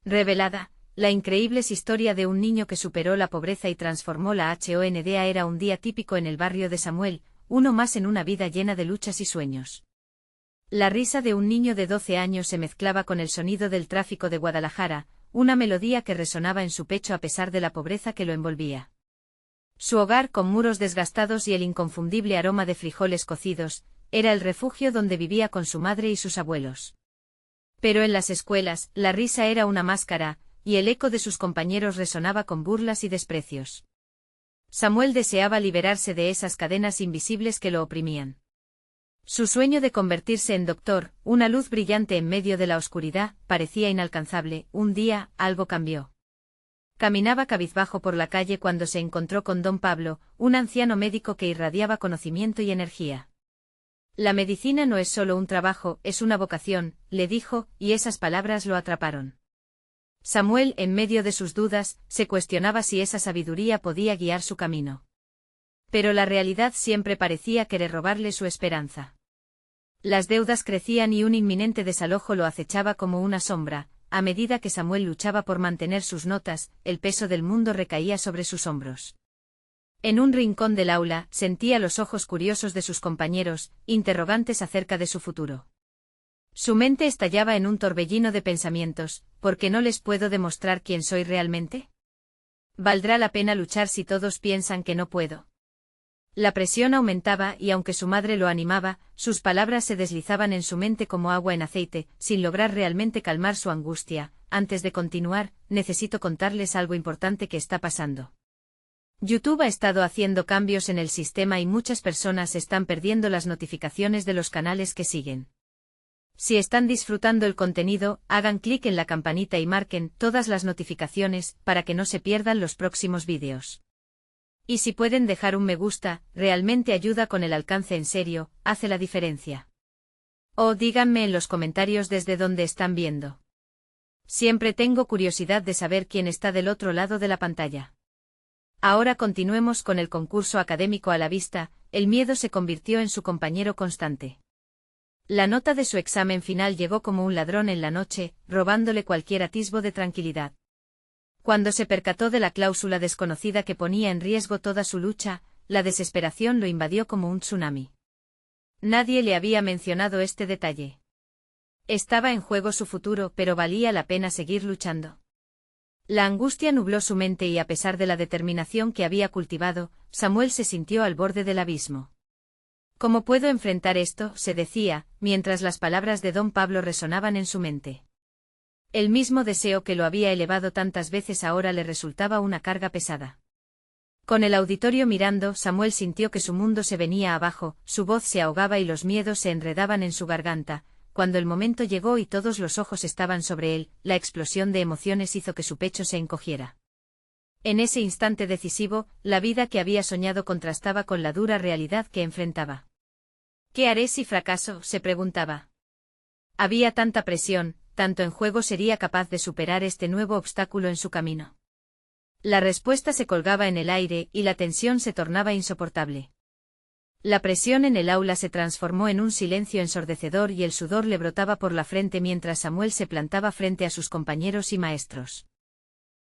Revelada, la increíble historia de un niño que superó la pobreza y transformó la HONDA era un día típico en el barrio de Samuel, uno más en una vida llena de luchas y sueños. La risa de un niño de 12 años se mezclaba con el sonido del tráfico de Guadalajara, una melodía que resonaba en su pecho a pesar de la pobreza que lo envolvía. Su hogar, con muros desgastados y el inconfundible aroma de frijoles cocidos, era el refugio donde vivía con su madre y sus abuelos. Pero en las escuelas, la risa era una máscara, y el eco de sus compañeros resonaba con burlas y desprecios. Samuel deseaba liberarse de esas cadenas invisibles que lo oprimían. Su sueño de convertirse en doctor, una luz brillante en medio de la oscuridad, parecía inalcanzable. Un día, algo cambió. Caminaba cabizbajo por la calle cuando se encontró con don Pablo, un anciano médico que irradiaba conocimiento y energía. La medicina no es solo un trabajo, es una vocación, le dijo, y esas palabras lo atraparon. Samuel, en medio de sus dudas, se cuestionaba si esa sabiduría podía guiar su camino. Pero la realidad siempre parecía querer robarle su esperanza. Las deudas crecían y un inminente desalojo lo acechaba como una sombra. A medida que Samuel luchaba por mantener sus notas, el peso del mundo recaía sobre sus hombros. En un rincón del aula, sentía los ojos curiosos de sus compañeros, interrogantes acerca de su futuro. Su mente estallaba en un torbellino de pensamientos. ¿Por qué no les puedo demostrar quién soy realmente? ¿Valdrá la pena luchar si todos piensan que no puedo? La presión aumentaba y aunque su madre lo animaba, sus palabras se deslizaban en su mente como agua en aceite, sin lograr realmente calmar su angustia. Antes de continuar, necesito contarles algo importante que está pasando. YouTube ha estado haciendo cambios en el sistema y muchas personas están perdiendo las notificaciones de los canales que siguen. Si están disfrutando el contenido, hagan clic en la campanita y marquen todas las notificaciones para que no se pierdan los próximos vídeos. Y si pueden dejar un me gusta, realmente ayuda con el alcance en serio, hace la diferencia. O díganme en los comentarios desde dónde están viendo. Siempre tengo curiosidad de saber quién está del otro lado de la pantalla. Ahora continuemos con el concurso académico a la vista. El miedo se convirtió en su compañero constante. La nota de su examen final llegó como un ladrón en la noche, robándole cualquier atisbo de tranquilidad. Cuando se percató de la cláusula desconocida que ponía en riesgo toda su lucha, la desesperación lo invadió como un tsunami. Nadie le había mencionado este detalle. Estaba en juego su futuro, pero valía la pena seguir luchando. La angustia nubló su mente y a pesar de la determinación que había cultivado, Samuel se sintió al borde del abismo. ¿Cómo puedo enfrentar esto?, se decía, mientras las palabras de don Pablo resonaban en su mente. El mismo deseo que lo había elevado tantas veces ahora le resultaba una carga pesada. Con el auditorio mirando, Samuel sintió que su mundo se venía abajo, su voz se ahogaba y los miedos se enredaban en su garganta. Cuando el momento llegó y todos los ojos estaban sobre él, la explosión de emociones hizo que su pecho se encogiera. En ese instante decisivo, la vida que había soñado contrastaba con la dura realidad que enfrentaba. ¿Qué haré si fracaso?, se preguntaba. Había tanta presión, tanto en juego. ¿Sería capaz de superar este nuevo obstáculo en su camino? La respuesta se colgaba en el aire y la tensión se tornaba insoportable. La presión en el aula se transformó en un silencio ensordecedor y el sudor le brotaba por la frente mientras Samuel se plantaba frente a sus compañeros y maestros.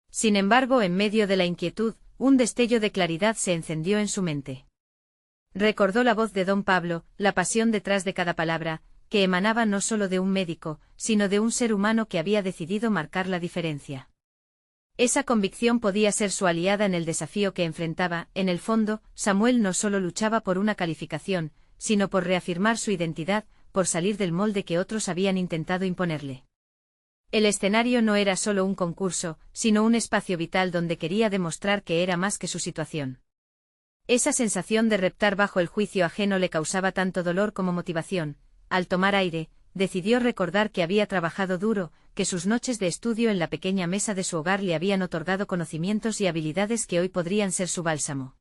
Sin embargo, en medio de la inquietud, un destello de claridad se encendió en su mente. Recordó la voz de don Pablo, la pasión detrás de cada palabra, que emanaba no solo de un médico, sino de un ser humano que había decidido marcar la diferencia. Esa convicción podía ser su aliada en el desafío que enfrentaba. En el fondo, Samuel no solo luchaba por una calificación, sino por reafirmar su identidad, por salir del molde que otros habían intentado imponerle. El escenario no era solo un concurso, sino un espacio vital donde quería demostrar que era más que su situación. Esa sensación de reptar bajo el juicio ajeno le causaba tanto dolor como motivación. Al tomar aire, decidió recordar que había trabajado duro, que sus noches de estudio en la pequeña mesa de su hogar le habían otorgado conocimientos y habilidades que hoy podrían ser su bálsamo.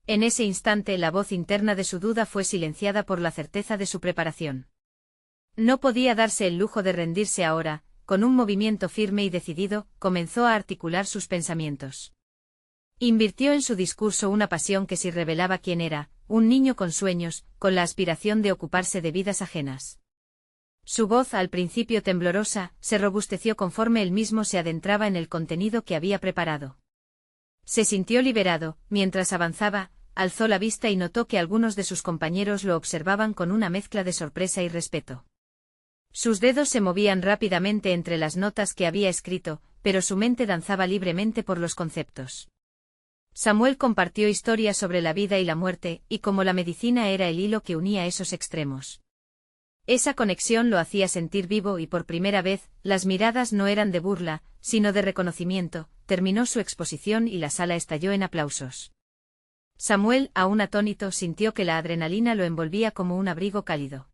En ese instante la voz interna de su duda fue silenciada por la certeza de su preparación. No podía darse el lujo de rendirse ahora. Con un movimiento firme y decidido, comenzó a articular sus pensamientos. Invirtió en su discurso una pasión que sí revelaba quién era, un niño con sueños, con la aspiración de ocuparse de vidas ajenas. Su voz, al principio temblorosa, se robusteció conforme él mismo se adentraba en el contenido que había preparado. Se sintió liberado, mientras avanzaba, alzó la vista y notó que algunos de sus compañeros lo observaban con una mezcla de sorpresa y respeto. Sus dedos se movían rápidamente entre las notas que había escrito, pero su mente danzaba libremente por los conceptos. Samuel compartió historias sobre la vida y la muerte, y como la medicina era el hilo que unía esos extremos. Esa conexión lo hacía sentir vivo y por primera vez, las miradas no eran de burla, sino de reconocimiento. Terminó su exposición y la sala estalló en aplausos. Samuel, aún atónito, sintió que la adrenalina lo envolvía como un abrigo cálido.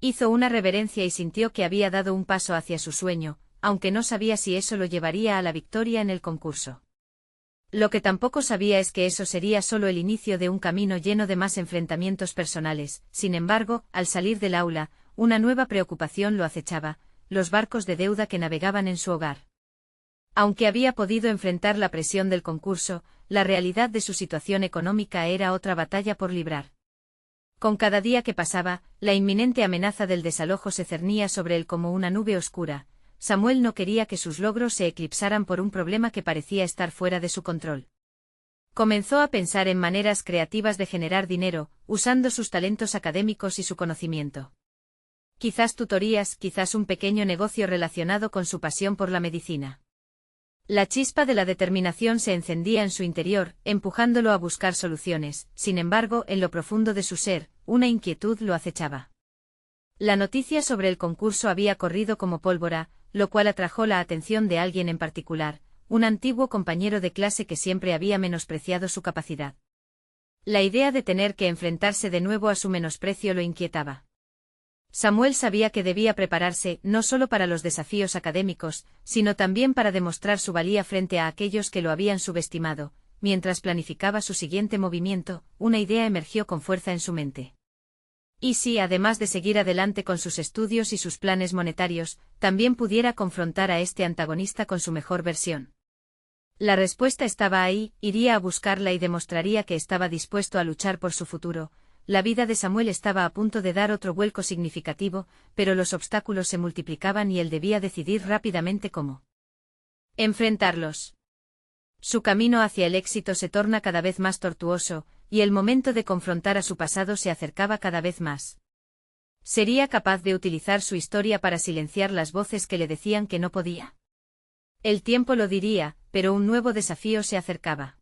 Hizo una reverencia y sintió que había dado un paso hacia su sueño, aunque no sabía si eso lo llevaría a la victoria en el concurso. Lo que tampoco sabía es que eso sería solo el inicio de un camino lleno de más enfrentamientos personales. Sin embargo, al salir del aula, una nueva preocupación lo acechaba: los barcos de deuda que navegaban en su hogar. Aunque había podido enfrentar la presión del concurso, la realidad de su situación económica era otra batalla por librar. Con cada día que pasaba, la inminente amenaza del desalojo se cernía sobre él como una nube oscura. Samuel no quería que sus logros se eclipsaran por un problema que parecía estar fuera de su control. Comenzó a pensar en maneras creativas de generar dinero, usando sus talentos académicos y su conocimiento. Quizás tutorías, quizás un pequeño negocio relacionado con su pasión por la medicina. La chispa de la determinación se encendía en su interior, empujándolo a buscar soluciones. Sin embargo, en lo profundo de su ser, una inquietud lo acechaba. La noticia sobre el concurso había corrido como pólvora, lo cual atrajo la atención de alguien en particular, un antiguo compañero de clase que siempre había menospreciado su capacidad. La idea de tener que enfrentarse de nuevo a su menosprecio lo inquietaba. Samuel sabía que debía prepararse no solo para los desafíos académicos, sino también para demostrar su valía frente a aquellos que lo habían subestimado. Mientras planificaba su siguiente movimiento, una idea emergió con fuerza en su mente. ¿Y si, además de seguir adelante con sus estudios y sus planes monetarios, también pudiera confrontar a este antagonista con su mejor versión? La respuesta estaba ahí: iría a buscarla y demostraría que estaba dispuesto a luchar por su futuro. La vida de Samuel estaba a punto de dar otro vuelco significativo, pero los obstáculos se multiplicaban y él debía decidir rápidamente cómo enfrentarlos. Su camino hacia el éxito se torna cada vez más tortuoso, y el momento de confrontar a su pasado se acercaba cada vez más. ¿Sería capaz de utilizar su historia para silenciar las voces que le decían que no podía? El tiempo lo diría, pero un nuevo desafío se acercaba.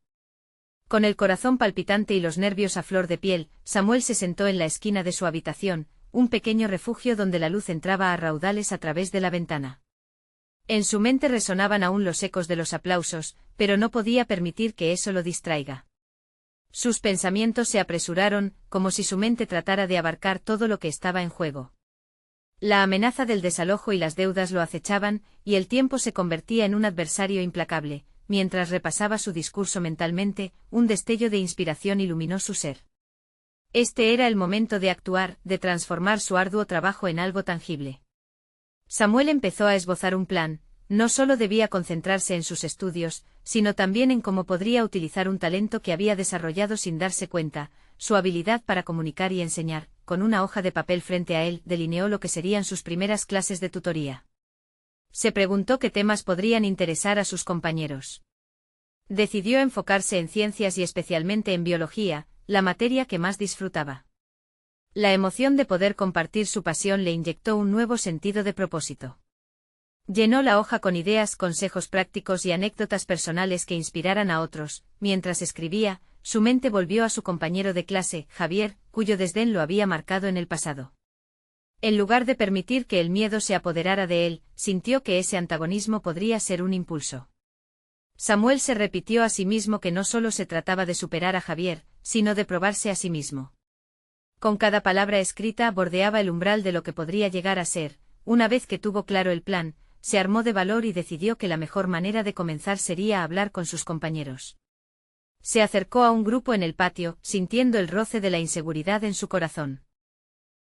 Con el corazón palpitante y los nervios a flor de piel, Samuel se sentó en la esquina de su habitación, un pequeño refugio donde la luz entraba a raudales a través de la ventana. En su mente resonaban aún los ecos de los aplausos, pero no podía permitir que eso lo distraiga. Sus pensamientos se apresuraron, como si su mente tratara de abarcar todo lo que estaba en juego. La amenaza del desalojo y las deudas lo acechaban, y el tiempo se convertía en un adversario implacable. Mientras repasaba su discurso mentalmente, un destello de inspiración iluminó su ser. Este era el momento de actuar, de transformar su arduo trabajo en algo tangible. Samuel empezó a esbozar un plan. No solo debía concentrarse en sus estudios, sino también en cómo podría utilizar un talento que había desarrollado sin darse cuenta: su habilidad para comunicar y enseñar. Con una hoja de papel frente a él, delineó lo que serían sus primeras clases de tutoría. Se preguntó qué temas podrían interesar a sus compañeros. Decidió enfocarse en ciencias y especialmente en biología, la materia que más disfrutaba. La emoción de poder compartir su pasión le inyectó un nuevo sentido de propósito. Llenó la hoja con ideas, consejos prácticos y anécdotas personales que inspiraran a otros. Mientras escribía, su mente volvió a su compañero de clase, Javier, cuyo desdén lo había marcado en el pasado. En lugar de permitir que el miedo se apoderara de él, sintió que ese antagonismo podría ser un impulso. Samuel se repitió a sí mismo que no solo se trataba de superar a Javier, sino de probarse a sí mismo. Con cada palabra escrita bordeaba el umbral de lo que podría llegar a ser. Una vez que tuvo claro el plan, se armó de valor y decidió que la mejor manera de comenzar sería hablar con sus compañeros. Se acercó a un grupo en el patio, sintiendo el roce de la inseguridad en su corazón.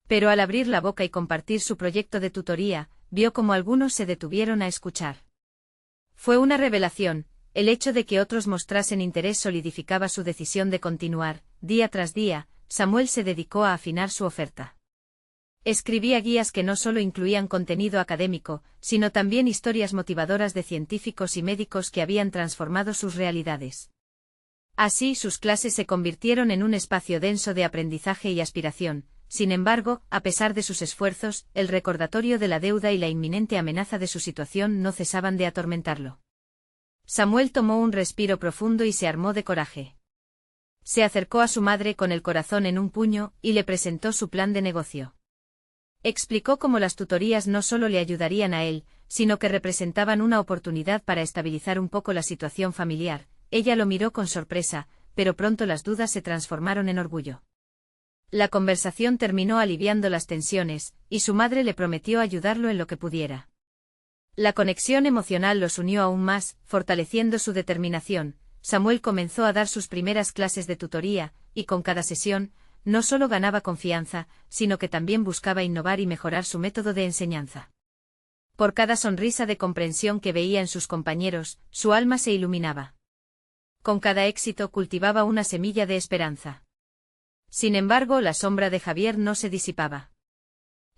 Pero al abrir la boca y compartir su proyecto de tutoría, vio como algunos se detuvieron a escuchar. Fue una revelación. El hecho de que otros mostrasen interés solidificaba su decisión de continuar. Día tras día, Samuel se dedicó a afinar su oferta. Escribía guías que no solo incluían contenido académico, sino también historias motivadoras de científicos y médicos que habían transformado sus realidades. Así, sus clases se convirtieron en un espacio denso de aprendizaje y aspiración. Sin embargo, a pesar de sus esfuerzos, el recordatorio de la deuda y la inminente amenaza de su situación no cesaban de atormentarlo. Samuel tomó un respiro profundo y se armó de coraje. Se acercó a su madre con el corazón en un puño y le presentó su plan de negocio. Explicó cómo las tutorías no solo le ayudarían a él, sino que representaban una oportunidad para estabilizar un poco la situación familiar. Ella lo miró con sorpresa, pero pronto las dudas se transformaron en orgullo. La conversación terminó aliviando las tensiones, y su madre le prometió ayudarlo en lo que pudiera. La conexión emocional los unió aún más, fortaleciendo su determinación. Samuel comenzó a dar sus primeras clases de tutoría, y con cada sesión, no solo ganaba confianza, sino que también buscaba innovar y mejorar su método de enseñanza. Por cada sonrisa de comprensión que veía en sus compañeros, su alma se iluminaba. Con cada éxito cultivaba una semilla de esperanza. Sin embargo, la sombra de Javier no se disipaba.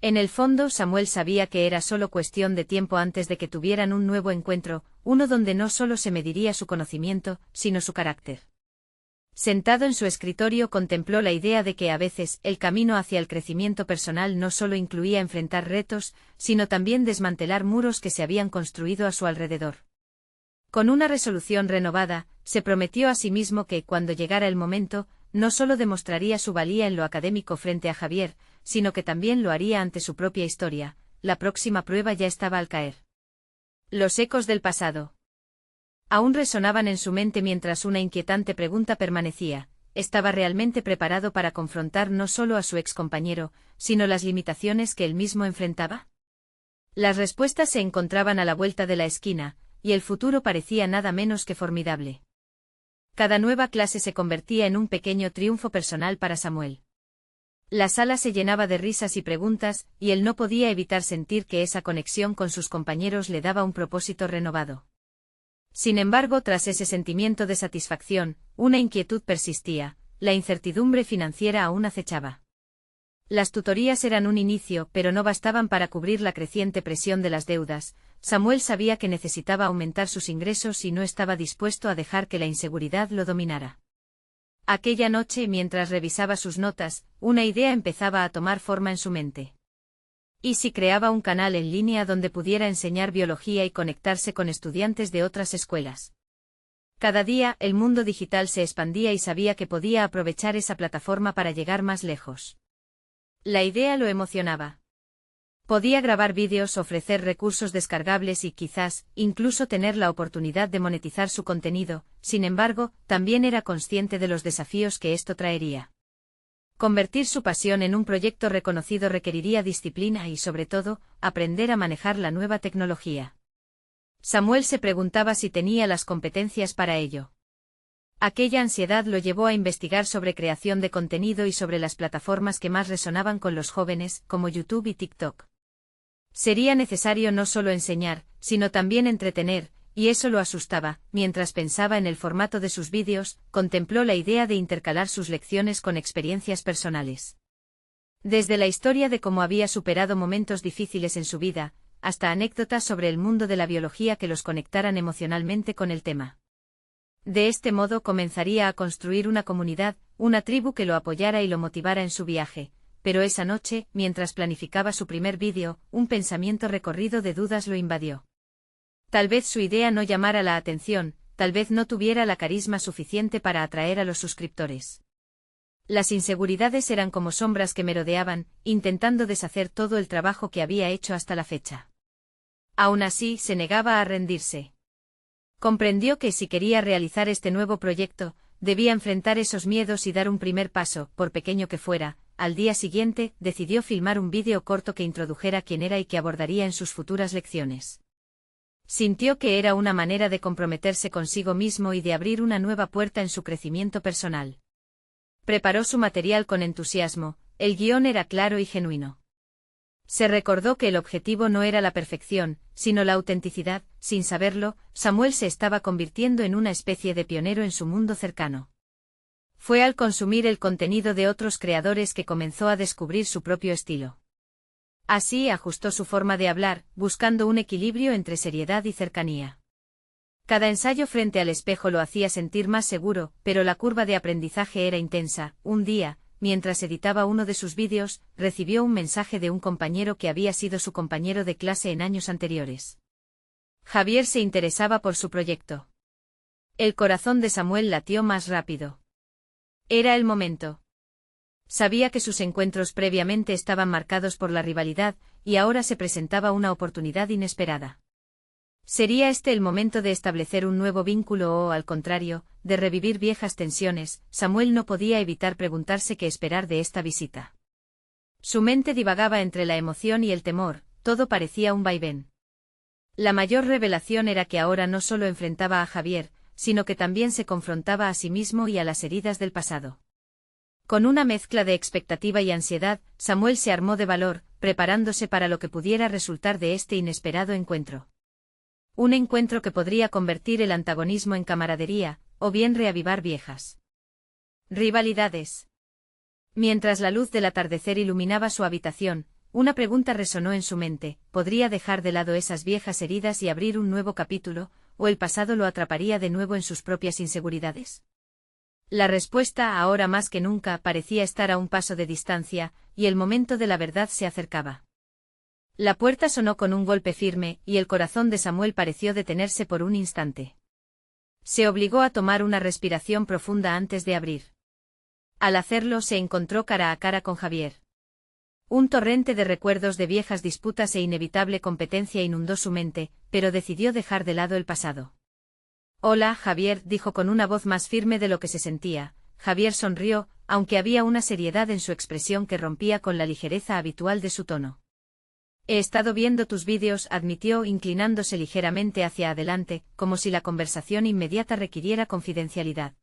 En el fondo, Samuel sabía que era solo cuestión de tiempo antes de que tuvieran un nuevo encuentro, uno donde no solo se mediría su conocimiento, sino su carácter. Sentado en su escritorio contempló la idea de que a veces el camino hacia el crecimiento personal no solo incluía enfrentar retos, sino también desmantelar muros que se habían construido a su alrededor. Con una resolución renovada, se prometió a sí mismo que, cuando llegara el momento, no solo demostraría su valía en lo académico frente a Javier, sino que también lo haría ante su propia historia. La próxima prueba ya estaba al caer. Los ecos del pasado aún resonaban en su mente mientras una inquietante pregunta permanecía: ¿estaba realmente preparado para confrontar no solo a su excompañero, sino las limitaciones que él mismo enfrentaba? Las respuestas se encontraban a la vuelta de la esquina, y el futuro parecía nada menos que formidable. Cada nueva clase se convertía en un pequeño triunfo personal para Samuel. La sala se llenaba de risas y preguntas, y él no podía evitar sentir que esa conexión con sus compañeros le daba un propósito renovado. Sin embargo, tras ese sentimiento de satisfacción, una inquietud persistía: la incertidumbre financiera aún acechaba. Las tutorías eran un inicio, pero no bastaban para cubrir la creciente presión de las deudas. Samuel sabía que necesitaba aumentar sus ingresos y no estaba dispuesto a dejar que la inseguridad lo dominara. Aquella noche, mientras revisaba sus notas, una idea empezaba a tomar forma en su mente. ¿Y si creaba un canal en línea donde pudiera enseñar biología y conectarse con estudiantes de otras escuelas? Cada día, el mundo digital se expandía y sabía que podía aprovechar esa plataforma para llegar más lejos. La idea lo emocionaba. Podía grabar vídeos, ofrecer recursos descargables y quizás, incluso tener la oportunidad de monetizar su contenido. Sin embargo, también era consciente de los desafíos que esto traería. Convertir su pasión en un proyecto reconocido requeriría disciplina y, sobre todo, aprender a manejar la nueva tecnología. Samuel se preguntaba si tenía las competencias para ello. Aquella ansiedad lo llevó a investigar sobre creación de contenido y sobre las plataformas que más resonaban con los jóvenes, como YouTube y TikTok. Sería necesario no solo enseñar, sino también entretener, y eso lo asustaba. Mientras pensaba en el formato de sus vídeos, contempló la idea de intercalar sus lecciones con experiencias personales. Desde la historia de cómo había superado momentos difíciles en su vida, hasta anécdotas sobre el mundo de la biología que los conectaran emocionalmente con el tema. De este modo comenzaría a construir una comunidad, una tribu que lo apoyara y lo motivara en su viaje. Pero esa noche, mientras planificaba su primer vídeo, un pensamiento recorrido de dudas lo invadió. Tal vez su idea no llamara la atención, tal vez no tuviera la carisma suficiente para atraer a los suscriptores. Las inseguridades eran como sombras que merodeaban, intentando deshacer todo el trabajo que había hecho hasta la fecha. Aún así, se negaba a rendirse. Comprendió que si quería realizar este nuevo proyecto, debía enfrentar esos miedos y dar un primer paso, por pequeño que fuera. Al día siguiente, decidió filmar un vídeo corto que introdujera quién era y que abordaría en sus futuras lecciones. Sintió que era una manera de comprometerse consigo mismo y de abrir una nueva puerta en su crecimiento personal. Preparó su material con entusiasmo, el guión era claro y genuino. Se recordó que el objetivo no era la perfección, sino la autenticidad. Sin saberlo, Samuel se estaba convirtiendo en una especie de pionero en su mundo cercano. Fue al consumir el contenido de otros creadores que comenzó a descubrir su propio estilo. Así ajustó su forma de hablar, buscando un equilibrio entre seriedad y cercanía. Cada ensayo frente al espejo lo hacía sentir más seguro, pero la curva de aprendizaje era intensa. Un día, mientras editaba uno de sus vídeos, recibió un mensaje de un compañero que había sido su compañero de clase en años anteriores. Javier se interesaba por su proyecto. El corazón de Samuel latió más rápido. Era el momento. Sabía que sus encuentros previamente estaban marcados por la rivalidad, y ahora se presentaba una oportunidad inesperada. ¿Sería este el momento de establecer un nuevo vínculo o, al contrario, de revivir viejas tensiones? Samuel no podía evitar preguntarse qué esperar de esta visita. Su mente divagaba entre la emoción y el temor, todo parecía un vaivén. La mayor revelación era que ahora no solo enfrentaba a Javier, sino que también se confrontaba a sí mismo y a las heridas del pasado. Con una mezcla de expectativa y ansiedad, Samuel se armó de valor, preparándose para lo que pudiera resultar de este inesperado encuentro. Un encuentro que podría convertir el antagonismo en camaradería, o bien reavivar viejas rivalidades. Mientras la luz del atardecer iluminaba su habitación, una pregunta resonó en su mente: ¿podría dejar de lado esas viejas heridas y abrir un nuevo capítulo, o el pasado lo atraparía de nuevo en sus propias inseguridades? La respuesta, ahora más que nunca, parecía estar a un paso de distancia, y el momento de la verdad se acercaba. La puerta sonó con un golpe firme, y el corazón de Samuel pareció detenerse por un instante. Se obligó a tomar una respiración profunda antes de abrir. Al hacerlo se encontró cara a cara con Javier. Un torrente de recuerdos de viejas disputas e inevitable competencia inundó su mente, pero decidió dejar de lado el pasado. «Hola, Javier», dijo con una voz más firme de lo que se sentía. Javier sonrió, aunque había una seriedad en su expresión que rompía con la ligereza habitual de su tono. «He estado viendo tus vídeos», admitió, inclinándose ligeramente hacia adelante, como si la conversación inmediata requiriera confidencialidad.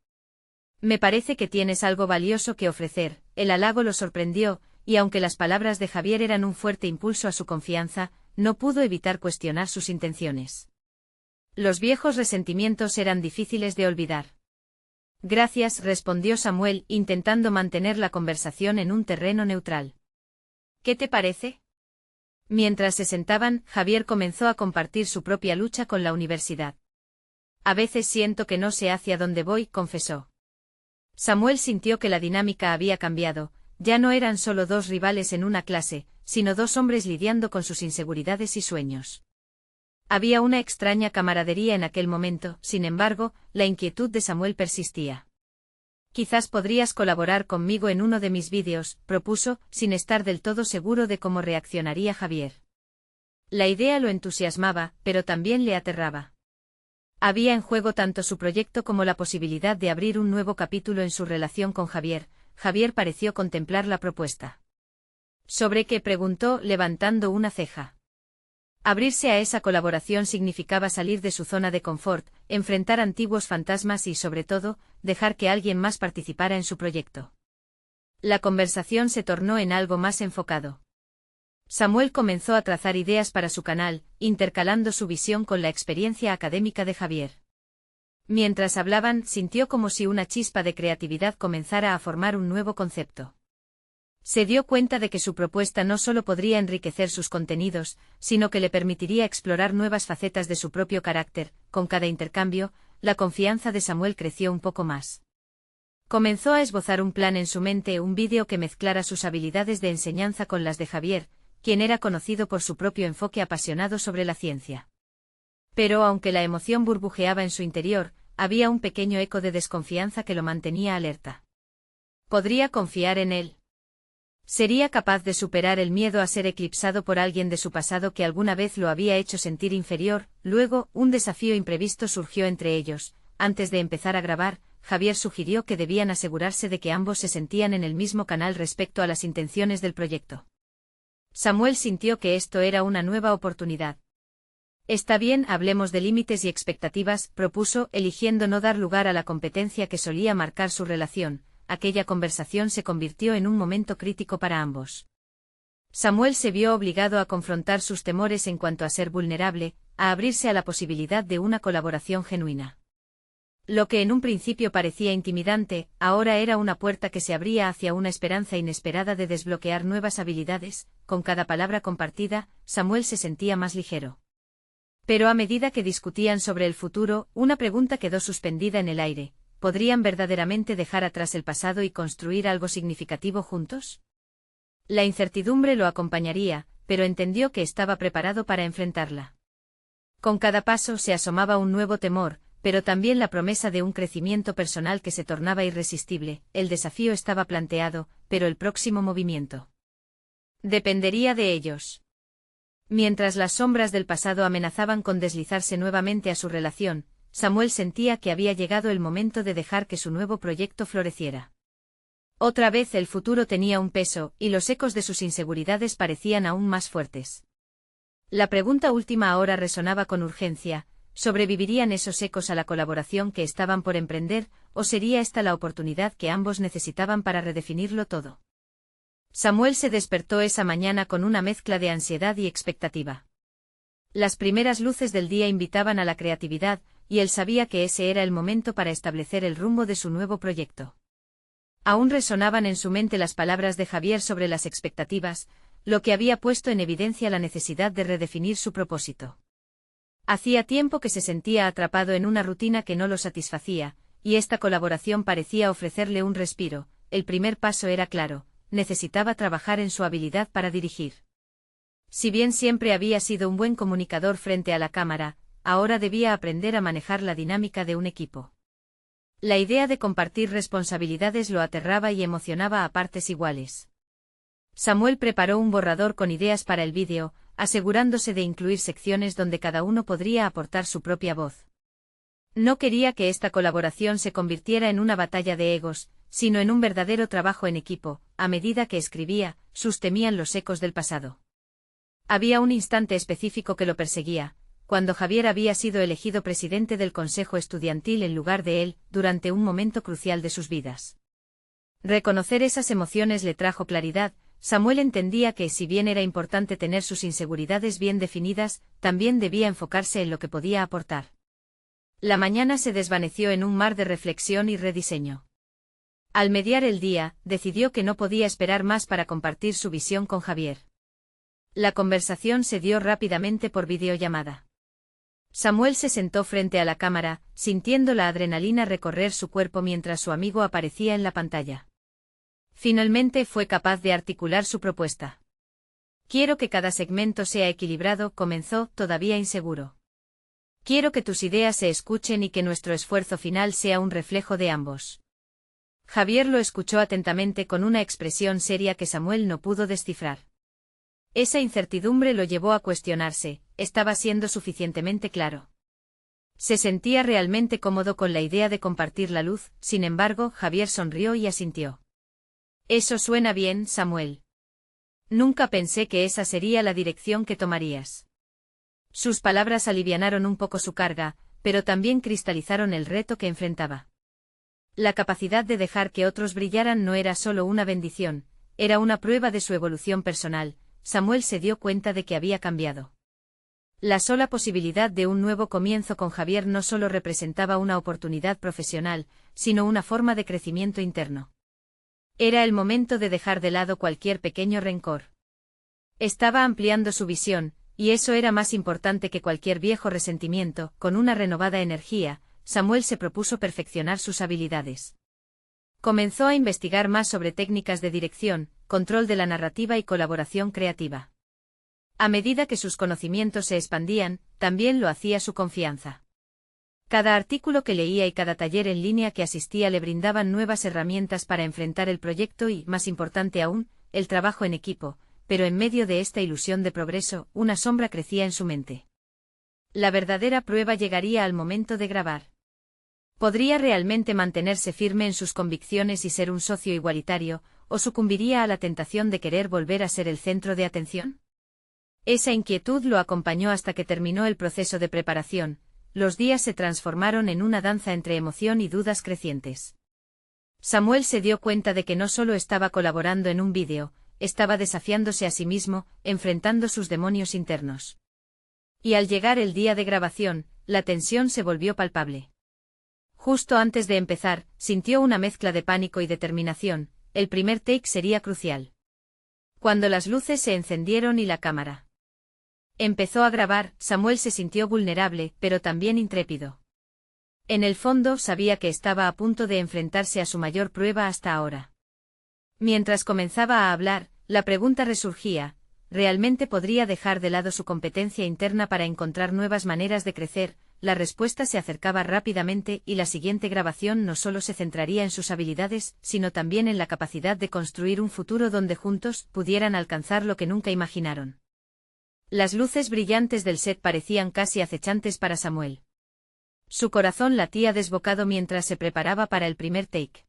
«Me parece que tienes algo valioso que ofrecer». El halago lo sorprendió, y aunque las palabras de Javier eran un fuerte impulso a su confianza, no pudo evitar cuestionar sus intenciones. Los viejos resentimientos eran difíciles de olvidar. «Gracias», respondió Samuel, intentando mantener la conversación en un terreno neutral. «¿Qué te parece?». Mientras se sentaban, Javier comenzó a compartir su propia lucha con la universidad. «A veces siento que no sé hacia dónde voy», confesó. Samuel sintió que la dinámica había cambiado, ya no eran solo dos rivales en una clase, sino dos hombres lidiando con sus inseguridades y sueños. Había una extraña camaradería en aquel momento. Sin embargo, la inquietud de Samuel persistía. «Quizás podrías colaborar conmigo en uno de mis vídeos», propuso, sin estar del todo seguro de cómo reaccionaría Javier. La idea lo entusiasmaba, pero también le aterraba. Había en juego tanto su proyecto como la posibilidad de abrir un nuevo capítulo en su relación con Javier. Javier pareció contemplar la propuesta. «¿Sobre qué?», preguntó, levantando una ceja. Abrirse a esa colaboración significaba salir de su zona de confort, enfrentar antiguos fantasmas y, sobre todo, dejar que alguien más participara en su proyecto. La conversación se tornó en algo más enfocado. Samuel comenzó a trazar ideas para su canal, intercalando su visión con la experiencia académica de Javier. Mientras hablaban, sintió como si una chispa de creatividad comenzara a formar un nuevo concepto. Se dio cuenta de que su propuesta no solo podría enriquecer sus contenidos, sino que le permitiría explorar nuevas facetas de su propio carácter. Con cada intercambio, la confianza de Samuel creció un poco más. Comenzó a esbozar un plan en su mente, un vídeo que mezclara sus habilidades de enseñanza con las de Javier, quien era conocido por su propio enfoque apasionado sobre la ciencia. Pero aunque la emoción burbujeaba en su interior, había un pequeño eco de desconfianza que lo mantenía alerta. ¿Podría confiar en él? ¿Sería capaz de superar el miedo a ser eclipsado por alguien de su pasado que alguna vez lo había hecho sentir inferior? Luego, un desafío imprevisto surgió entre ellos. Antes de empezar a grabar, Javier sugirió que debían asegurarse de que ambos se sentían en el mismo canal respecto a las intenciones del proyecto. Samuel sintió que esto era una nueva oportunidad. «Está bien, hablemos de límites y expectativas», propuso, eligiendo no dar lugar a la competencia que solía marcar su relación. Aquella conversación se convirtió en un momento crítico para ambos. Samuel se vio obligado a confrontar sus temores en cuanto a ser vulnerable, a abrirse a la posibilidad de una colaboración genuina. Lo que en un principio parecía intimidante, ahora era una puerta que se abría hacia una esperanza inesperada de desbloquear nuevas habilidades. Con cada palabra compartida, Samuel se sentía más ligero. Pero a medida que discutían sobre el futuro, una pregunta quedó suspendida en el aire: ¿podrían verdaderamente dejar atrás el pasado y construir algo significativo juntos? La incertidumbre lo acompañaría, pero entendió que estaba preparado para enfrentarla. Con cada paso se asomaba un nuevo temor, pero también la promesa de un crecimiento personal que se tornaba irresistible. El desafío estaba planteado, pero el próximo movimiento dependería de ellos. Mientras las sombras del pasado amenazaban con deslizarse nuevamente a su relación, Samuel sentía que había llegado el momento de dejar que su nuevo proyecto floreciera. Otra vez el futuro tenía un peso, y los ecos de sus inseguridades parecían aún más fuertes. La pregunta última ahora resonaba con urgencia: ¿sobrevivirían esos ecos a la colaboración que estaban por emprender, o sería esta la oportunidad que ambos necesitaban para redefinirlo todo? Samuel se despertó esa mañana con una mezcla de ansiedad y expectativa. Las primeras luces del día invitaban a la creatividad, y él sabía que ese era el momento para establecer el rumbo de su nuevo proyecto. Aún resonaban en su mente las palabras de Javier sobre las expectativas, lo que había puesto en evidencia la necesidad de redefinir su propósito. Hacía tiempo que se sentía atrapado en una rutina que no lo satisfacía, y esta colaboración parecía ofrecerle un respiro. El primer paso era claro: necesitaba trabajar en su habilidad para dirigir. Si bien siempre había sido un buen comunicador frente a la cámara, ahora debía aprender a manejar la dinámica de un equipo. La idea de compartir responsabilidades lo aterraba y emocionaba a partes iguales. Samuel preparó un borrador con ideas para el vídeo, asegurándose de incluir secciones donde cada uno podría aportar su propia voz. No quería que esta colaboración se convirtiera en una batalla de egos, sino en un verdadero trabajo en equipo. A medida que escribía, sus temían los ecos del pasado. Había un instante específico que lo perseguía: cuando Javier había sido elegido presidente del consejo estudiantil en lugar de él, durante un momento crucial de sus vidas. Reconocer esas emociones le trajo claridad. Samuel entendía que, si bien era importante tener sus inseguridades bien definidas, también debía enfocarse en lo que podía aportar. La mañana se desvaneció en un mar de reflexión y rediseño. Al mediar el día, decidió que no podía esperar más para compartir su visión con Javier. La conversación se dio rápidamente por videollamada. Samuel se sentó frente a la cámara, sintiendo la adrenalina recorrer su cuerpo mientras su amigo aparecía en la pantalla. Finalmente fue capaz de articular su propuesta. «Quiero que cada segmento sea equilibrado», comenzó, todavía inseguro. «Quiero que tus ideas se escuchen y que nuestro esfuerzo final sea un reflejo de ambos». Javier lo escuchó atentamente con una expresión seria que Samuel no pudo descifrar. Esa incertidumbre lo llevó a cuestionarse: ¿estaba siendo suficientemente claro? Se sentía realmente cómodo con la idea de compartir la luz. Sin embargo, Javier sonrió y asintió. «Eso suena bien, Samuel. Nunca pensé que esa sería la dirección que tomarías». Sus palabras alivianaron un poco su carga, pero también cristalizaron el reto que enfrentaba. La capacidad de dejar que otros brillaran no era solo una bendición, era una prueba de su evolución personal. Samuel se dio cuenta de que había cambiado. La sola posibilidad de un nuevo comienzo con Javier no solo representaba una oportunidad profesional, sino una forma de crecimiento interno. Era el momento de dejar de lado cualquier pequeño rencor. Estaba ampliando su visión, y eso era más importante que cualquier viejo resentimiento. Con una renovada energía, Samuel se propuso perfeccionar sus habilidades. Comenzó a investigar más sobre técnicas de dirección, control de la narrativa y colaboración creativa. A medida que sus conocimientos se expandían, también lo hacía su confianza. Cada artículo que leía y cada taller en línea que asistía le brindaban nuevas herramientas para enfrentar el proyecto y, más importante aún, el trabajo en equipo. Pero en medio de esta ilusión de progreso, una sombra crecía en su mente. La verdadera prueba llegaría al momento de grabar. ¿Podría realmente mantenerse firme en sus convicciones y ser un socio igualitario, o sucumbiría a la tentación de querer volver a ser el centro de atención? Esa inquietud lo acompañó hasta que terminó el proceso de preparación. Los días se transformaron en una danza entre emoción y dudas crecientes. Samuel se dio cuenta de que no solo estaba colaborando en un vídeo, estaba desafiándose a sí mismo, enfrentando sus demonios internos. Y al llegar el día de grabación, la tensión se volvió palpable. Justo antes de empezar, sintió una mezcla de pánico y determinación. El primer take sería crucial. Cuando las luces se encendieron y la cámara empezó a grabar, Samuel se sintió vulnerable, pero también intrépido. En el fondo sabía que estaba a punto de enfrentarse a su mayor prueba hasta ahora. Mientras comenzaba a hablar, la pregunta resurgía: ¿realmente podría dejar de lado su competencia interna para encontrar nuevas maneras de crecer? La respuesta se acercaba rápidamente y la siguiente grabación no solo se centraría en sus habilidades, sino también en la capacidad de construir un futuro donde juntos pudieran alcanzar lo que nunca imaginaron. Las luces brillantes del set parecían casi acechantes para Samuel. Su corazón latía desbocado mientras se preparaba para el primer take.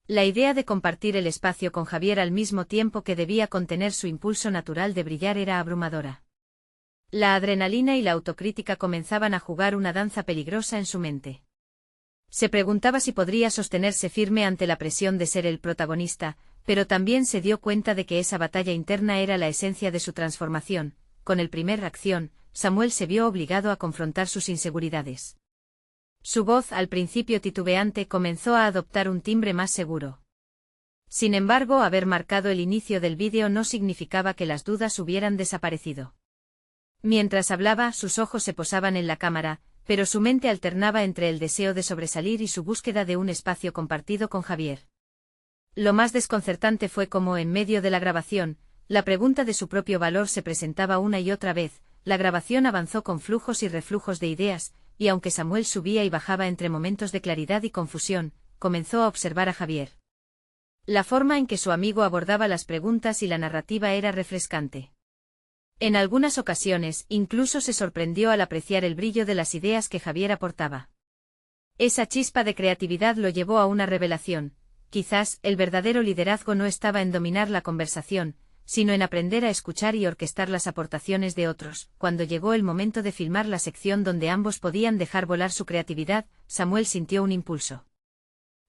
La idea de compartir el espacio con Javier al mismo tiempo que debía contener su impulso natural de brillar era abrumadora. La adrenalina y la autocrítica comenzaban a jugar una danza peligrosa en su mente. Se preguntaba si podría sostenerse firme ante la presión de ser el protagonista, pero también se dio cuenta de que esa batalla interna era la esencia de su transformación. Con el primer acción, Samuel se vio obligado a confrontar sus inseguridades. Su voz, al principio titubeante, comenzó a adoptar un timbre más seguro. Sin embargo, haber marcado el inicio del vídeo no significaba que las dudas hubieran desaparecido. Mientras hablaba, sus ojos se posaban en la cámara, pero su mente alternaba entre el deseo de sobresalir y su búsqueda de un espacio compartido con Javier. Lo más desconcertante fue cómo, en medio de la grabación, la pregunta de su propio valor se presentaba una y otra vez. La grabación avanzó con flujos y reflujos de ideas, y aunque Samuel subía y bajaba entre momentos de claridad y confusión, comenzó a observar a Javier. La forma en que su amigo abordaba las preguntas y la narrativa era refrescante. En algunas ocasiones, incluso se sorprendió al apreciar el brillo de las ideas que Javier aportaba. Esa chispa de creatividad lo llevó a una revelación: quizás el verdadero liderazgo no estaba en dominar la conversación, sino en aprender a escuchar y orquestar las aportaciones de otros. Cuando llegó el momento de filmar la sección donde ambos podían dejar volar su creatividad, Samuel sintió un impulso.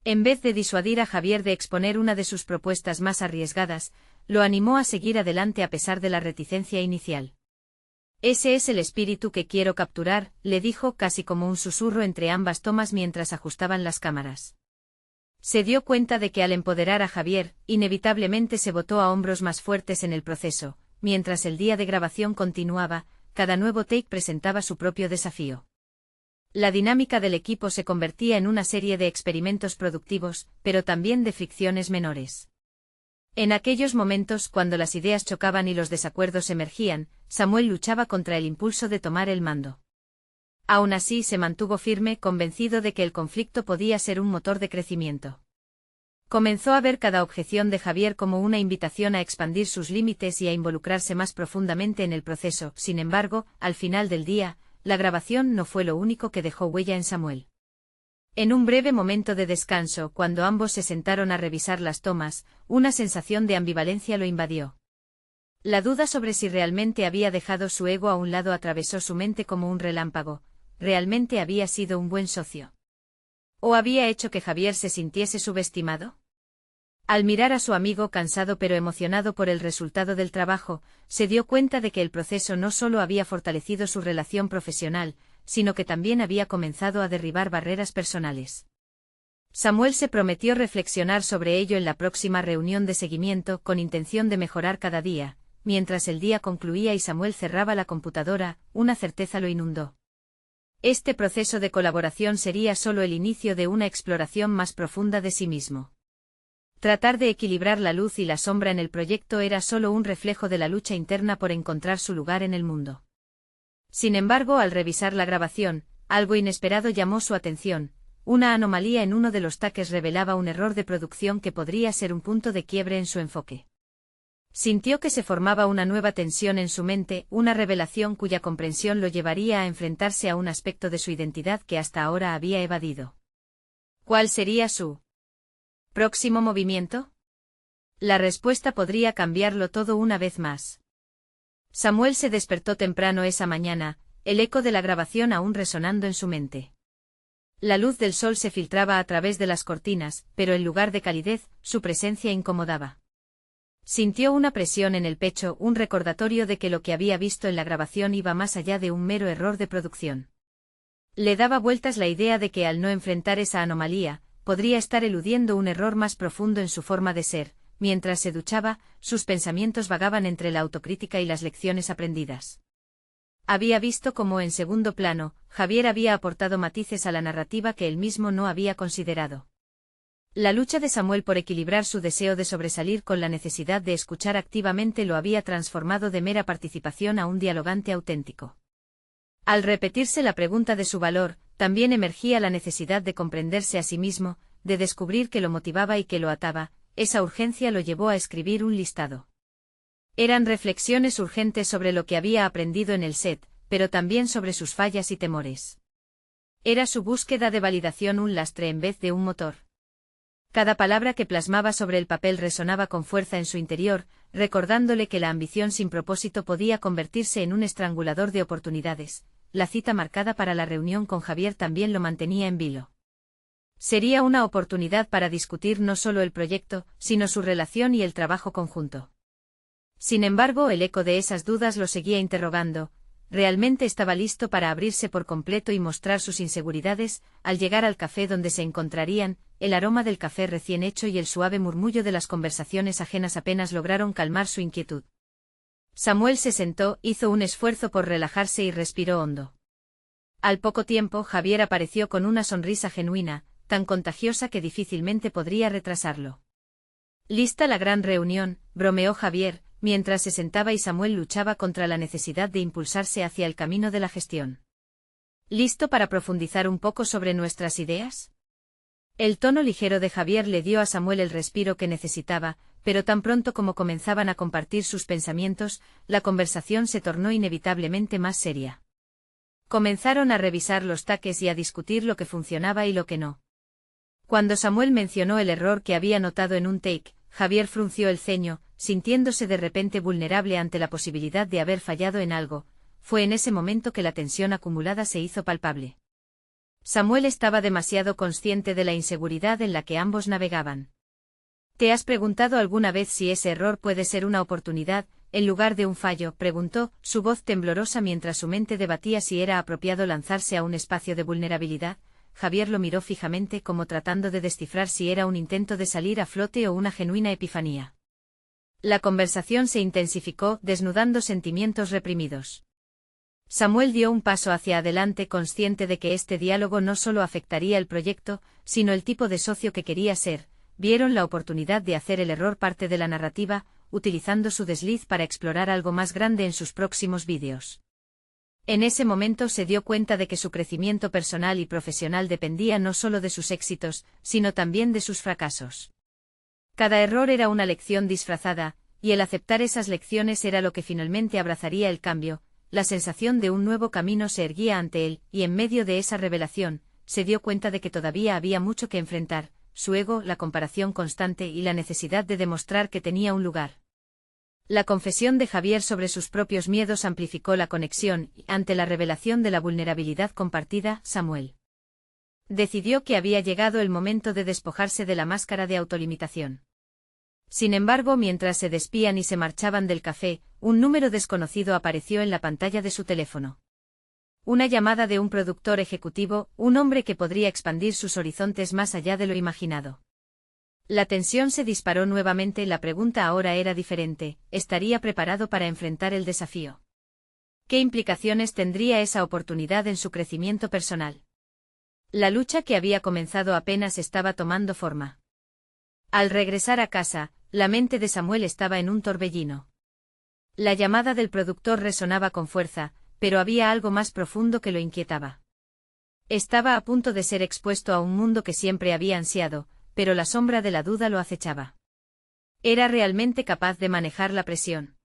En vez de disuadir a Javier de exponer una de sus propuestas más arriesgadas, lo animó a seguir adelante a pesar de la reticencia inicial. «Ese es el espíritu que quiero capturar», le dijo casi como un susurro entre ambas tomas mientras ajustaban las cámaras. Se dio cuenta de que al empoderar a Javier, inevitablemente se botó a hombros más fuertes en el proceso. Mientras el día de grabación continuaba, cada nuevo take presentaba su propio desafío. La dinámica del equipo se convertía en una serie de experimentos productivos, pero también de fricciones menores. En aquellos momentos, cuando las ideas chocaban y los desacuerdos emergían, Samuel luchaba contra el impulso de tomar el mando. Aún así se mantuvo firme, convencido de que el conflicto podía ser un motor de crecimiento. Comenzó a ver cada objeción de Javier como una invitación a expandir sus límites y a involucrarse más profundamente en el proceso. Sin embargo, al final del día, la grabación no fue lo único que dejó huella en Samuel. En un breve momento de descanso, cuando ambos se sentaron a revisar las tomas, una sensación de ambivalencia lo invadió. La duda sobre si realmente había dejado su ego a un lado atravesó su mente como un relámpago. ¿Realmente había sido un buen socio? ¿O había hecho que Javier se sintiese subestimado? Al mirar a su amigo cansado pero emocionado por el resultado del trabajo, se dio cuenta de que el proceso no solo había fortalecido su relación profesional, sino que también había comenzado a derribar barreras personales. Samuel se prometió reflexionar sobre ello en la próxima reunión de seguimiento, con intención de mejorar cada día. Mientras el día concluía y Samuel cerraba la computadora, una certeza lo inundó. Este proceso de colaboración sería solo el inicio de una exploración más profunda de sí mismo. Tratar de equilibrar la luz y la sombra en el proyecto era solo un reflejo de la lucha interna por encontrar su lugar en el mundo. Sin embargo, al revisar la grabación, algo inesperado llamó su atención. Una anomalía en uno de los takes revelaba un error de producción que podría ser un punto de quiebre en su enfoque. Sintió que se formaba una nueva tensión en su mente, una revelación cuya comprensión lo llevaría a enfrentarse a un aspecto de su identidad que hasta ahora había evadido. ¿Cuál sería su próximo movimiento? La respuesta podría cambiarlo todo una vez más. Samuel se despertó temprano esa mañana, el eco de la grabación aún resonando en su mente. La luz del sol se filtraba a través de las cortinas, pero en lugar de calidez, su presencia incomodaba. Sintió una presión en el pecho, un recordatorio de que lo que había visto en la grabación iba más allá de un mero error de producción. Le daba vueltas la idea de que al no enfrentar esa anomalía, podría estar eludiendo un error más profundo en su forma de ser. Mientras se duchaba, sus pensamientos vagaban entre la autocrítica y las lecciones aprendidas. Había visto cómo en segundo plano, Javier había aportado matices a la narrativa que él mismo no había considerado. La lucha de Samuel por equilibrar su deseo de sobresalir con la necesidad de escuchar activamente lo había transformado de mera participación a un dialogante auténtico. Al repetirse la pregunta de su valor, también emergía la necesidad de comprenderse a sí mismo, de descubrir qué lo motivaba y qué lo ataba. Esa urgencia lo llevó a escribir un listado. Eran reflexiones urgentes sobre lo que había aprendido en el set, pero también sobre sus fallas y temores. Era su búsqueda de validación un lastre en vez de un motor. Cada palabra que plasmaba sobre el papel resonaba con fuerza en su interior, recordándole que la ambición sin propósito podía convertirse en un estrangulador de oportunidades. La cita marcada para la reunión con Javier también lo mantenía en vilo. Sería una oportunidad para discutir no solo el proyecto, sino su relación y el trabajo conjunto. Sin embargo, el eco de esas dudas lo seguía interrogando. ¿Realmente estaba listo para abrirse por completo y mostrar sus inseguridades? Al llegar al café donde se encontrarían, el aroma del café recién hecho y el suave murmullo de las conversaciones ajenas apenas lograron calmar su inquietud. Samuel se sentó, hizo un esfuerzo por relajarse y respiró hondo. Al poco tiempo, Javier apareció con una sonrisa genuina, tan contagiosa que difícilmente podría retrasarlo. «¿Lista la gran reunión?», bromeó Javier, mientras se sentaba y Samuel luchaba contra la necesidad de impulsarse hacia el camino de la gestión. «¿Listo para profundizar un poco sobre nuestras ideas?». El tono ligero de Javier le dio a Samuel el respiro que necesitaba, pero tan pronto como comenzaban a compartir sus pensamientos, la conversación se tornó inevitablemente más seria. Comenzaron a revisar los taques y a discutir lo que funcionaba y lo que no. Cuando Samuel mencionó el error que había notado en un take, Javier frunció el ceño, sintiéndose de repente vulnerable ante la posibilidad de haber fallado en algo. Fue en ese momento que la tensión acumulada se hizo palpable. Samuel estaba demasiado consciente de la inseguridad en la que ambos navegaban. ¿Te has preguntado alguna vez si ese error puede ser una oportunidad, en lugar de un fallo?, preguntó, su voz temblorosa mientras su mente debatía si era apropiado lanzarse a un espacio de vulnerabilidad. Javier lo miró fijamente como tratando de descifrar si era un intento de salir a flote o una genuina epifanía. La conversación se intensificó, desnudando sentimientos reprimidos. Samuel dio un paso hacia adelante consciente de que este diálogo no solo afectaría el proyecto, sino el tipo de socio que quería ser. Vieron la oportunidad de hacer el error parte de la narrativa, utilizando su desliz para explorar algo más grande en sus próximos vídeos. En ese momento se dio cuenta de que su crecimiento personal y profesional dependía no solo de sus éxitos, sino también de sus fracasos. Cada error era una lección disfrazada, y el aceptar esas lecciones era lo que finalmente abrazaría el cambio. La sensación de un nuevo camino se erguía ante él, y en medio de esa revelación, se dio cuenta de que todavía había mucho que enfrentar: su ego, la comparación constante y la necesidad de demostrar que tenía un lugar. La confesión de Javier sobre sus propios miedos amplificó la conexión, y ante la revelación de la vulnerabilidad compartida, Samuel decidió que había llegado el momento de despojarse de la máscara de autolimitación. Sin embargo, mientras se despían y se marchaban del café, un número desconocido apareció en la pantalla de su teléfono. Una llamada de un productor ejecutivo, un hombre que podría expandir sus horizontes más allá de lo imaginado. La tensión se disparó nuevamente. La pregunta ahora era diferente: ¿estaría preparado para enfrentar el desafío? ¿Qué implicaciones tendría esa oportunidad en su crecimiento personal? La lucha que había comenzado apenas estaba tomando forma. Al regresar a casa, la mente de Samuel estaba en un torbellino. La llamada del productor resonaba con fuerza, pero había algo más profundo que lo inquietaba. Estaba a punto de ser expuesto a un mundo que siempre había ansiado, pero la sombra de la duda lo acechaba. ¿Era realmente capaz de manejar la presión?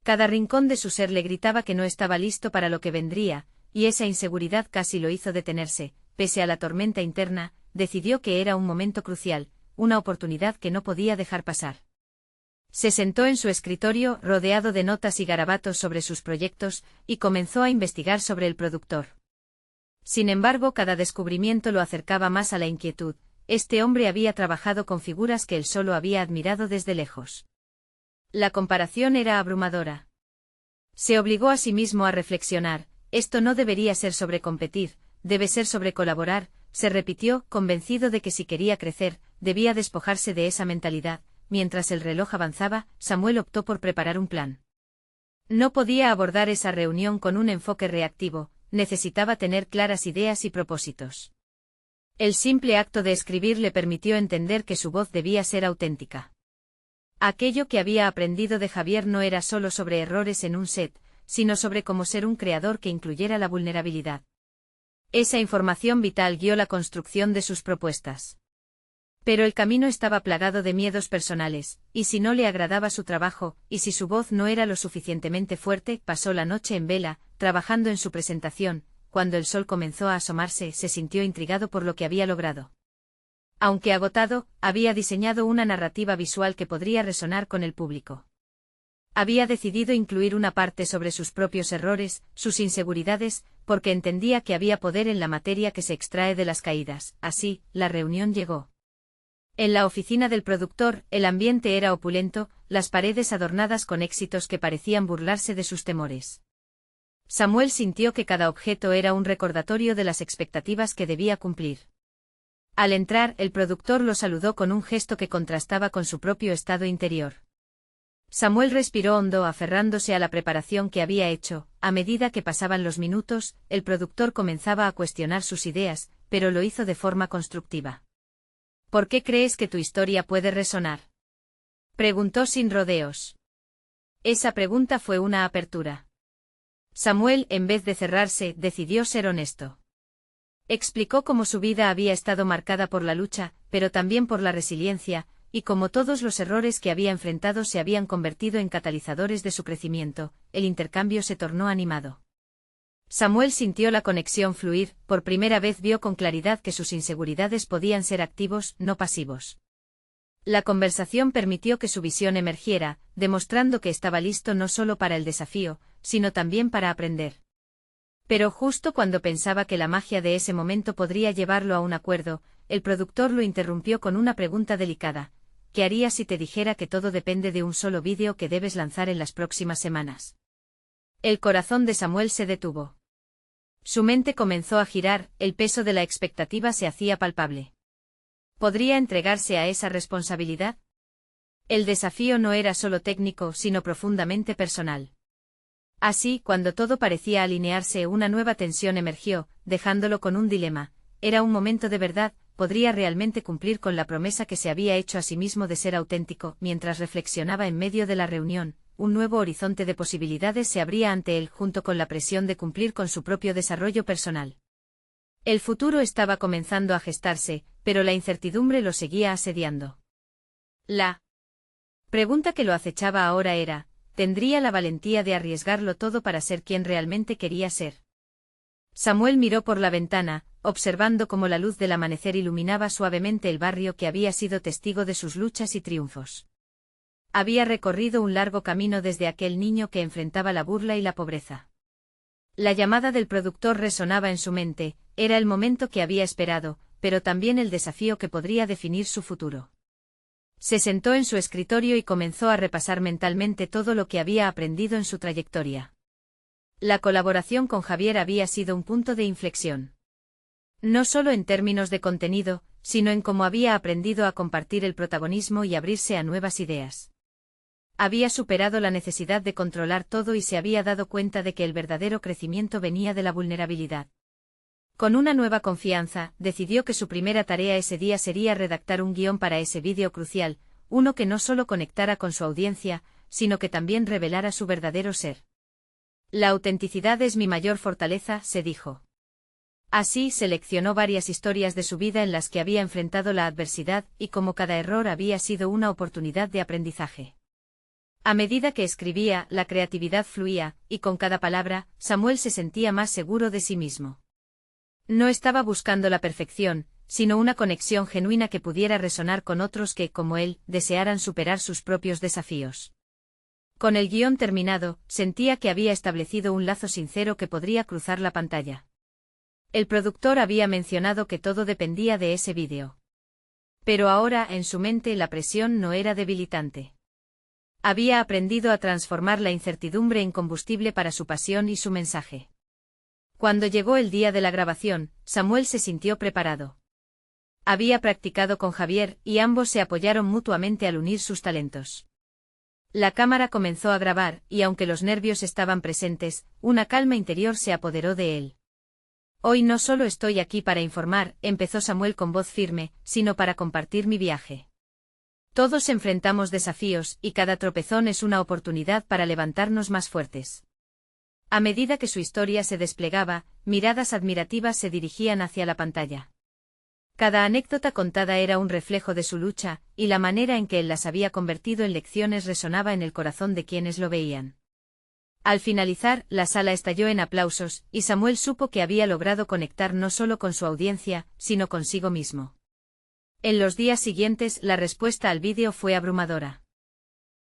Cada rincón de su ser le gritaba que no estaba listo para lo que vendría, y esa inseguridad casi lo hizo detenerse. Pese a la tormenta interna, decidió que era un momento crucial, una oportunidad que no podía dejar pasar. Se sentó en su escritorio, rodeado de notas y garabatos sobre sus proyectos, y comenzó a investigar sobre el productor. Sin embargo, cada descubrimiento lo acercaba más a la inquietud. Este hombre había trabajado con figuras que él solo había admirado desde lejos. La comparación era abrumadora. Se obligó a sí mismo a reflexionar: esto no debería ser sobre competir, debe ser sobre colaborar, se repitió, convencido de que si quería crecer, debía despojarse de esa mentalidad. Mientras el reloj avanzaba, Samuel optó por preparar un plan. No podía abordar esa reunión con un enfoque reactivo, necesitaba tener claras ideas y propósitos. El simple acto de escribir le permitió entender que su voz debía ser auténtica. Aquello que había aprendido de Javier no era solo sobre errores en un set, sino sobre cómo ser un creador que incluyera la vulnerabilidad. Esa información vital guió la construcción de sus propuestas. Pero el camino estaba plagado de miedos personales, y si no le agradaba su trabajo, y si su voz no era lo suficientemente fuerte, pasó la noche en vela, trabajando en su presentación. Cuando el sol comenzó a asomarse, se sintió intrigado por lo que había logrado. Aunque agotado, había diseñado una narrativa visual que podría resonar con el público. Había decidido incluir una parte sobre sus propios errores, sus inseguridades, porque entendía que había poder en la materia que se extrae de las caídas. Así, la reunión llegó. En la oficina del productor, el ambiente era opulento, las paredes adornadas con éxitos que parecían burlarse de sus temores. Samuel sintió que cada objeto era un recordatorio de las expectativas que debía cumplir. Al entrar, el productor lo saludó con un gesto que contrastaba con su propio estado interior. Samuel respiró hondo aferrándose a la preparación que había hecho. A medida que pasaban los minutos, el productor comenzaba a cuestionar sus ideas, pero lo hizo de forma constructiva. ¿Por qué crees que tu historia puede resonar? Preguntó sin rodeos. Esa pregunta fue una apertura. Samuel, en vez de cerrarse, decidió ser honesto. Explicó cómo su vida había estado marcada por la lucha, pero también por la resiliencia, y cómo todos los errores que había enfrentado se habían convertido en catalizadores de su crecimiento. El intercambio se tornó animado. Samuel sintió la conexión fluir, por primera vez vio con claridad que sus inseguridades podían ser activos, no pasivos. La conversación permitió que su visión emergiera, demostrando que estaba listo no solo para el desafío, sino también para aprender. Pero justo cuando pensaba que la magia de ese momento podría llevarlo a un acuerdo, el productor lo interrumpió con una pregunta delicada. ¿Qué harías si te dijera que todo depende de un solo vídeo que debes lanzar en las próximas semanas? El corazón de Samuel se detuvo. Su mente comenzó a girar, el peso de la expectativa se hacía palpable. ¿Podría entregarse a esa responsabilidad? El desafío no era solo técnico, sino profundamente personal. Así, cuando todo parecía alinearse, una nueva tensión emergió, dejándolo con un dilema. Era un momento de verdad, podría realmente cumplir con la promesa que se había hecho a sí mismo de ser auténtico. Mientras reflexionaba en medio de la reunión, un nuevo horizonte de posibilidades se abría ante él junto con la presión de cumplir con su propio desarrollo personal. El futuro estaba comenzando a gestarse, pero la incertidumbre lo seguía asediando. La pregunta que lo acechaba ahora era, ¿tendría la valentía de arriesgarlo todo para ser quien realmente quería ser? Samuel miró por la ventana, observando cómo la luz del amanecer iluminaba suavemente el barrio que había sido testigo de sus luchas y triunfos. Había recorrido un largo camino desde aquel niño que enfrentaba la burla y la pobreza. La llamada del productor resonaba en su mente, era el momento que había esperado, pero también el desafío que podría definir su futuro. Se sentó en su escritorio y comenzó a repasar mentalmente todo lo que había aprendido en su trayectoria. La colaboración con Javier había sido un punto de inflexión. No solo en términos de contenido, sino en cómo había aprendido a compartir el protagonismo y abrirse a nuevas ideas. Había superado la necesidad de controlar todo y se había dado cuenta de que el verdadero crecimiento venía de la vulnerabilidad. Con una nueva confianza, decidió que su primera tarea ese día sería redactar un guión para ese vídeo crucial, uno que no solo conectara con su audiencia, sino que también revelara su verdadero ser. La autenticidad es mi mayor fortaleza, se dijo. Así seleccionó varias historias de su vida en las que había enfrentado la adversidad y cómo cada error había sido una oportunidad de aprendizaje. A medida que escribía, la creatividad fluía, y con cada palabra, Samuel se sentía más seguro de sí mismo. No estaba buscando la perfección, sino una conexión genuina que pudiera resonar con otros que, como él, desearan superar sus propios desafíos. Con el guión terminado, sentía que había establecido un lazo sincero que podría cruzar la pantalla. El productor había mencionado que todo dependía de ese vídeo. Pero ahora, en su mente, la presión no era debilitante. Había aprendido a transformar la incertidumbre en combustible para su pasión y su mensaje. Cuando llegó el día de la grabación, Samuel se sintió preparado. Había practicado con Javier y ambos se apoyaron mutuamente al unir sus talentos. La cámara comenzó a grabar y aunque los nervios estaban presentes, una calma interior se apoderó de él. Hoy no solo estoy aquí para informar, empezó Samuel con voz firme, sino para compartir mi viaje. Todos enfrentamos desafíos y cada tropezón es una oportunidad para levantarnos más fuertes. A medida que su historia se desplegaba, miradas admirativas se dirigían hacia la pantalla. Cada anécdota contada era un reflejo de su lucha, y la manera en que él las había convertido en lecciones resonaba en el corazón de quienes lo veían. Al finalizar, la sala estalló en aplausos, y Samuel supo que había logrado conectar no solo con su audiencia, sino consigo mismo. En los días siguientes, la respuesta al vídeo fue abrumadora.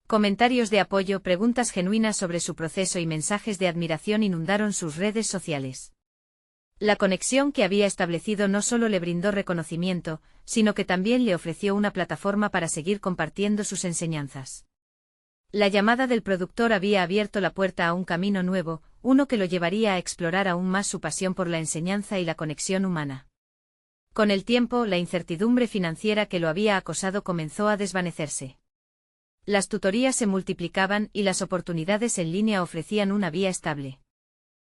Comentarios de apoyo, preguntas genuinas sobre su proceso y mensajes de admiración inundaron sus redes sociales. La conexión que había establecido no solo le brindó reconocimiento, sino que también le ofreció una plataforma para seguir compartiendo sus enseñanzas. La llamada del productor había abierto la puerta a un camino nuevo, uno que lo llevaría a explorar aún más su pasión por la enseñanza y la conexión humana. Con el tiempo, la incertidumbre financiera que lo había acosado comenzó a desvanecerse. Las tutorías se multiplicaban y las oportunidades en línea ofrecían una vía estable.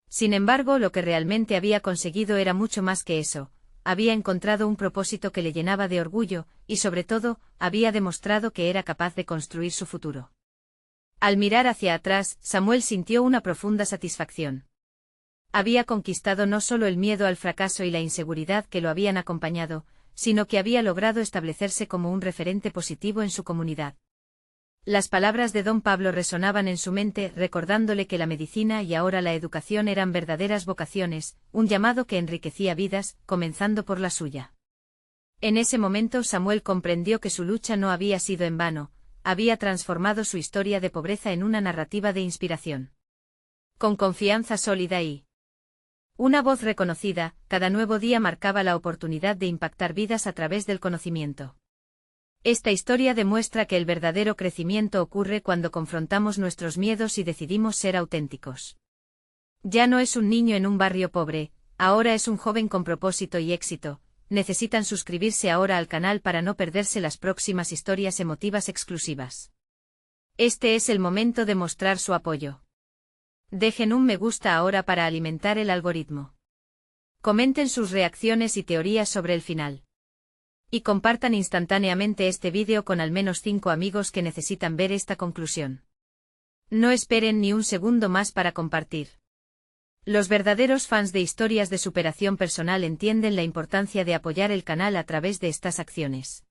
Sin embargo, lo que realmente había conseguido era mucho más que eso. Había encontrado un propósito que le llenaba de orgullo, y sobre todo, había demostrado que era capaz de construir su futuro. Al mirar hacia atrás, Samuel sintió una profunda satisfacción. Había conquistado no solo el miedo al fracaso y la inseguridad que lo habían acompañado, sino que había logrado establecerse como un referente positivo en su comunidad. Las palabras de don Pablo resonaban en su mente, recordándole que la medicina y ahora la educación eran verdaderas vocaciones, un llamado que enriquecía vidas, comenzando por la suya. En ese momento Samuel comprendió que su lucha no había sido en vano, había transformado su historia de pobreza en una narrativa de inspiración. Con confianza sólida y una voz reconocida, cada nuevo día marcaba la oportunidad de impactar vidas a través del conocimiento. Esta historia demuestra que el verdadero crecimiento ocurre cuando confrontamos nuestros miedos y decidimos ser auténticos. Ya no es un niño en un barrio pobre, ahora es un joven con propósito y éxito. Necesitan suscribirse ahora al canal para no perderse las próximas historias emotivas exclusivas. Este es el momento de mostrar su apoyo. Dejen un me gusta ahora para alimentar el algoritmo. Comenten sus reacciones y teorías sobre el final. Y compartan instantáneamente este vídeo con al menos 5 amigos que necesitan ver esta conclusión. No esperen ni un segundo más para compartir. Los verdaderos fans de historias de superación personal entienden la importancia de apoyar el canal a través de estas acciones.